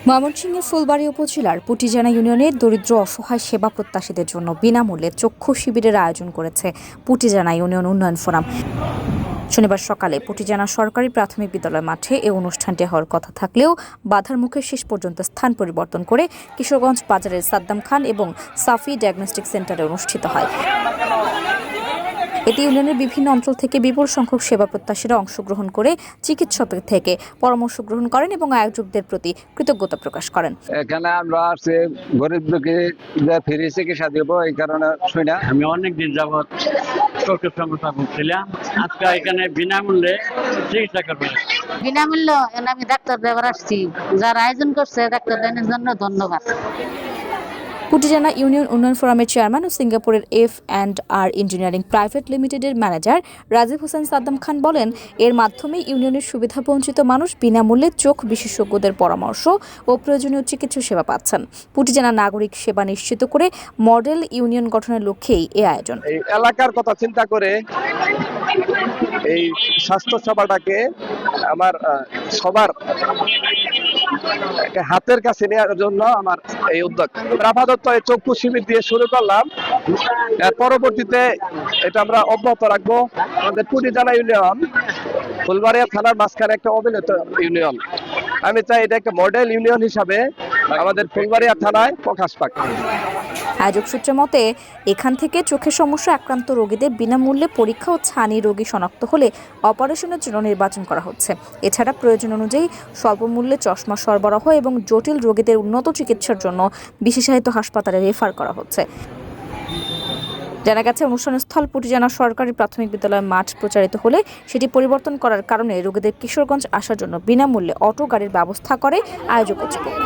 ময়মনসিংহের ফুলবাড়ী উপজেলার পুটিজানা ইউনিয়নের দরিদ্র অসহায় সেবা প্রত্যাশীদের জন্য বিনামূল্যে চক্ষু শিবিরের আয়োজন করেছে পুটিজানা ইউনিয়ন উন্নয়ন ফোরাম। শনিবার সকালে পুটিজানা সরকারি প্রাথমিক বিদ্যালয় মাঠে এই অনুষ্ঠানটি হওয়ার কথা থাকলেও বাধার মুখে শেষ পর্যন্ত স্থান পরিবর্তন করে কিশোরগঞ্জ বাজারের সাদ্দাম খান এবং সাফি ডায়াগনস্টিক সেন্টারে অনুষ্ঠিত হয়। এতে ইউনিয়নের বিভিন্ন অঞ্চল থেকে বিপুল সংখ্যক সেবা প্রত্যাশীরা অংশগ্রহণ করে চিকিৎসকের থেকে পরামর্শ গ্রহণ করেন এবং আয়োজকদের প্রতি কৃতজ্ঞতা প্রকাশ করেন। এখানে আমরা আসছি গরিব দুঃখী ফ্রি চিকিৎসা দিব, এই কারণে শুনে আমি অনেকদিন যাবৎ চোখের সমস্যা ভুগছিলাম। আজকে এখানে বিনামূল্যে চিকিৎসা করবো। বিনামূল্য আমি ডাক্তার দেবার আসছি, যারা আয়োজন করছে ডাক্তারদের জন্য ধন্যবাদ। পুটিজানা ইউনিয়ন উন্নয়ন ফোরামের চেয়ারম্যান ও সিঙ্গাপুরের F&R ইঞ্জিনিয়ারিং প্রাইভেট লিমিটেডের ম্যানেজার রাজীব হোসেন সাদ্দাম খান বলেন, এর মাধ্যমে ইউনিয়নের সুবিধাবঞ্চিত মানুষ বিনামূল্যে চোখ বিশেষজ্ঞদের পরামর্শ ও প্রয়োজনীয় চিকিৎসা সেবা পাচ্ছেন। পুটিজানা নাগরিক সেবা নিশ্চিত করে মডেল ইউনিয়ন গঠনের লক্ষ্যেই এই আয়োজন। এই এলাকার কথা চিন্তা করে এই স্বাস্থ্য সেবাটাকে আমার সবার হাতের কাছে নেওয়ার জন্য আমার এই উদ্যোগ। আপাতত এই চক্ষু শিবির দিয়ে শুরু করলাম, এর পরবর্তীতে এটা আমরা অব্যাহত রাখবো। আমাদের পুটিজানা ইউনিয়ন ফুলবাড়িয়া থানার মাঝখানে একটা অভিনত ইউনিয়ন, আমি চাই এটা একটা মডেল ইউনিয়ন হিসাবে আমাদের ফুলবাড়িয়া থানায় প্রকাশ পাক। আয়োজক সূত্রের মতে, এখান থেকে চোখের সমস্যা আক্রান্ত রোগীদের বিনামূল্যে পরীক্ষা ও ছানি রোগী শনাক্ত হলে অপারেশনের জন্য নির্বাচন করা হচ্ছে। এছাড়া প্রয়োজন অনুযায়ী স্বল্পমূল্যে চশমা সরবরাহ এবং জটিল রোগীদের উন্নত চিকিৎসার জন্য বিশেষায়িত হাসপাতালে রেফার করা হচ্ছে। জানা গেছে, অনুষ্ঠানস্থল পুটিজানা সরকারি প্রাথমিক বিদ্যালয় মাঠ প্রচারিত হলে সেটি পরিবর্তন করার কারণে রোগীদের কিশোরগঞ্জ আসার জন্য বিনামূল্যে অটো গাড়ির ব্যবস্থা করে আয়োজক কর্তৃপক্ষ।